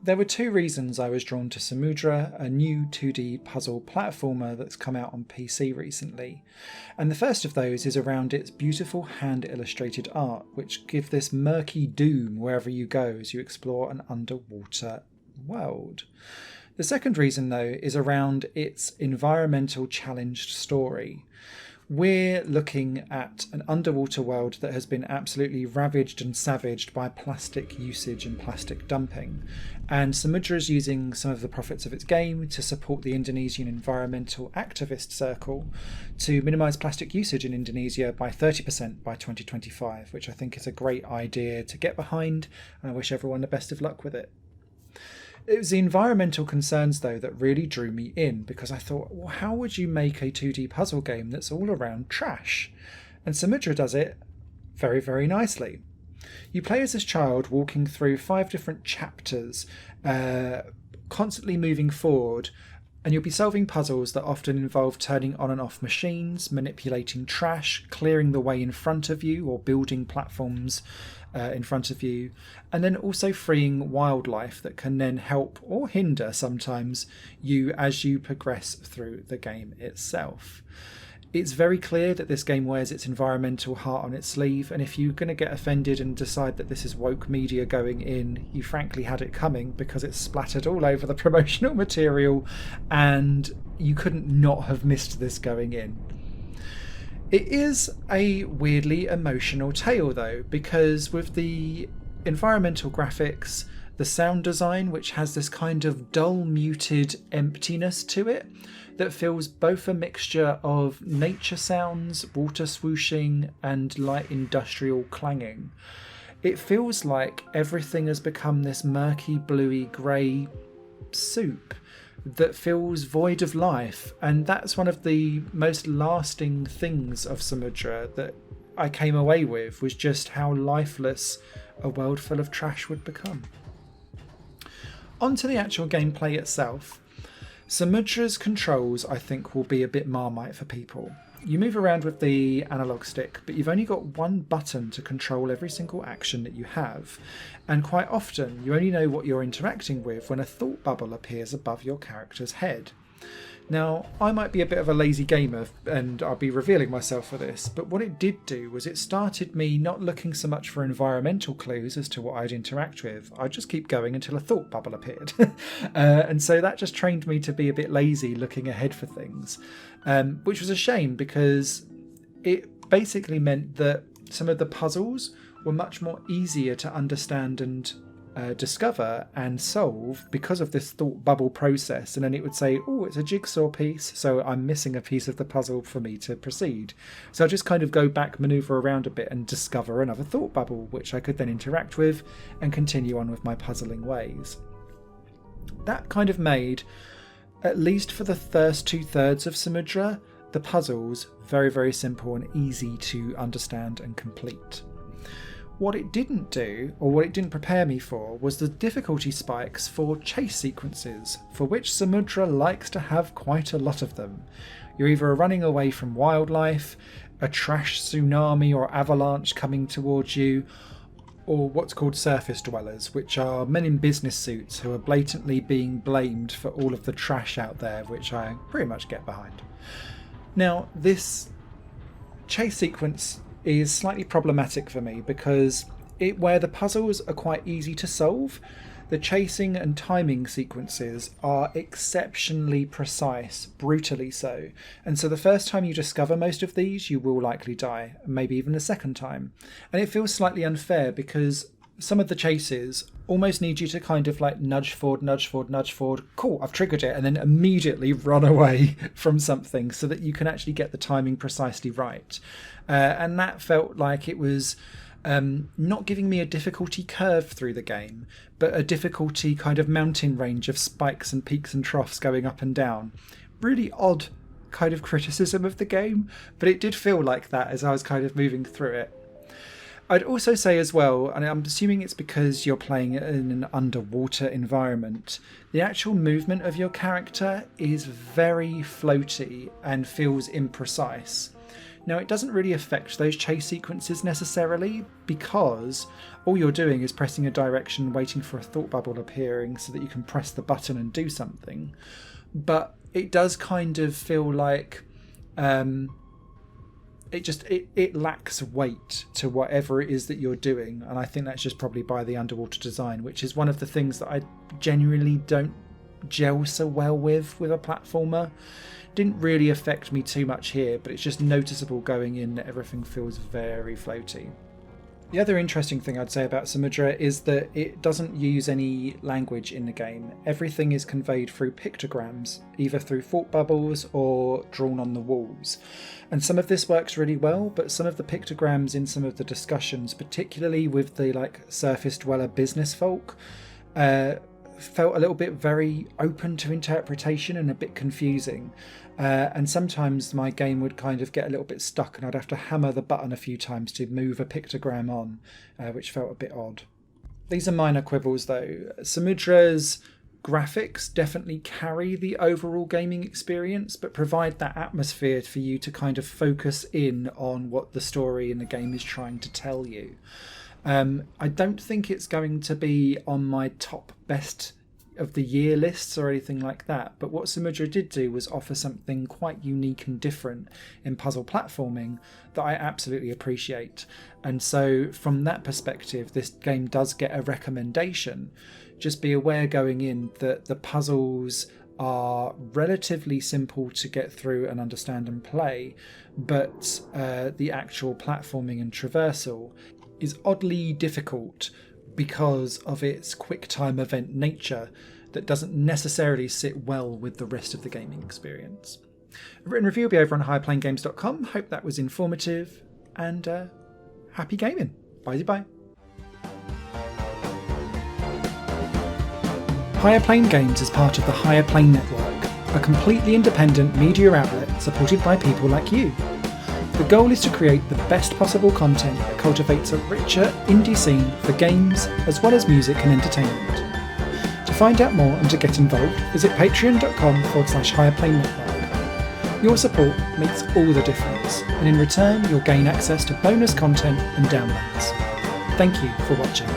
There were two reasons I was drawn to Samudra, a new 2D puzzle platformer that's come out on PC recently. And the first of those is around its beautiful hand-illustrated art, which give this murky doom wherever you go as you explore an underwater world. The second reason, though, is around its environmental challenged story. We're looking at an underwater world that has been absolutely ravaged and savaged by plastic usage and plastic dumping. And Samudra is using some of the profits of its game to support the Indonesian environmental activist circle to minimise plastic usage in Indonesia by 30% by 2025, which I think is a great idea to get behind, and I wish everyone the best of luck with it. It was the environmental concerns, though, that really drew me in, because I thought, well, how would you make a 2D puzzle game that's all around trash? And Samudra does it very, very nicely. You play as this child walking through 5 different chapters, constantly moving forward, and you'll be solving puzzles that often involve turning on and off machines, manipulating trash, clearing the way in front of you, or building platforms in front of you, and then also freeing wildlife that can then help or hinder sometimes you as you progress through the game itself. It's very clear that this game wears its environmental heart on its sleeve, and if you're going to get offended and decide that this is woke media going in, you frankly had it coming, because it's splattered all over the promotional material and you couldn't not have missed this going in. It is a weirdly emotional tale, though, because with the environmental graphics, the sound design, which has this kind of dull, muted emptiness to it, that feels both a mixture of nature sounds, water swooshing, and light industrial clanging. It feels like everything has become this murky, bluey, grey soup that feels void of life, and that's one of the most lasting things of Samudra that I came away with, was just how lifeless a world full of trash would become. On to the actual gameplay itself. Samudra's controls, I think, will be a bit Marmite for people. You move around with the analog stick, but you've only got one button to control every single action that you have, and quite often you only know what you're interacting with when a thought bubble appears above your character's head. Now, I might be a bit of a lazy gamer, and I'll be revealing myself for this, but what it did do was it started me not looking so much for environmental clues as to what I'd interact with. I'd just keep going until a thought bubble appeared. And so that just trained me to be a bit lazy looking ahead for things, which was a shame, because it basically meant that some of the puzzles were much more easier to understand and discover and solve because of this thought bubble process. And then it would say, oh, it's a jigsaw piece, so I'm missing a piece of the puzzle for me to proceed. So I just kind of go back, maneuver around a bit, and discover another thought bubble, which I could then interact with and continue on with my puzzling ways. That kind of made, at least for the first 2/3 of Samudra, the puzzles very, very simple and easy to understand and complete. What it didn't do, or what it didn't prepare me for, was the difficulty spikes for chase sequences, for which Samudra likes to have quite a lot of them. You're either running away from wildlife, a trash tsunami or avalanche coming towards you, or what's called surface dwellers, which are men in business suits who are blatantly being blamed for all of the trash out there, which I pretty much get behind. Now, this chase sequence is slightly problematic for me, because where the puzzles are quite easy to solve, the chasing and timing sequences are exceptionally precise, brutally so. And so the first time you discover most of these, you will likely die, maybe even the second time. And it feels slightly unfair, because some of the chases almost need you to kind of like nudge forward, nudge forward, nudge forward. Cool, I've triggered it, and then immediately run away from something so that you can actually get the timing precisely right. And that felt like it was not giving me a difficulty curve through the game, but a difficulty kind of mountain range of spikes and peaks and troughs going up and down. Really odd kind of criticism of the game, but it did feel like that as I was kind of moving through it. I'd also say as well, and I'm assuming it's because you're playing in an underwater environment, the actual movement of your character is very floaty and feels imprecise. Now, it doesn't really affect those chase sequences necessarily, because all you're doing is pressing a direction, waiting for a thought bubble appearing so that you can press the button and do something. But it does kind of feel like it lacks weight to whatever it is that you're doing, and I think that's just probably by the underwater design, which is one of the things that I genuinely don't gel so well with a platformer. Didn't really affect me too much here, but it's just noticeable going in that everything feels very floaty. The other interesting thing I'd say about Samudra is that it doesn't use any language in the game. Everything is conveyed through pictograms, either through thought bubbles or drawn on the walls. And some of this works really well, but some of the pictograms in some of the discussions, particularly with the surface dweller business folk, felt a little bit very open to interpretation and a bit confusing. And sometimes my game would kind of get a little bit stuck and I'd have to hammer the button a few times to move a pictogram on, which felt a bit odd. These are minor quibbles though. Samudra's graphics definitely carry the overall gaming experience, but provide that atmosphere for you to kind of focus in on what the story in the game is trying to tell you. I don't think it's going to be on my top best of the year lists or anything like that, but what Samudra did do was offer something quite unique and different in puzzle platforming that I absolutely appreciate. And so from that perspective, this game does get a recommendation. Just be aware going in that the puzzles are relatively simple to get through and understand and play, but the actual platforming and traversal is oddly difficult because of its quick time event nature that doesn't necessarily sit well with the rest of the gaming experience. A written review will be over on higherplanegames.com. Hope that was informative, and happy gaming. Bye. Higher Plane Games is part of the Higher Plane Network, a completely independent media outlet supported by people like you. The goal is to create the best possible content that cultivates a richer indie scene for games as well as music and entertainment. To find out more and to get involved, visit patreon.com/higherplane network. Your support makes all the difference, and in return you'll gain access to bonus content and downloads. Thank you for watching.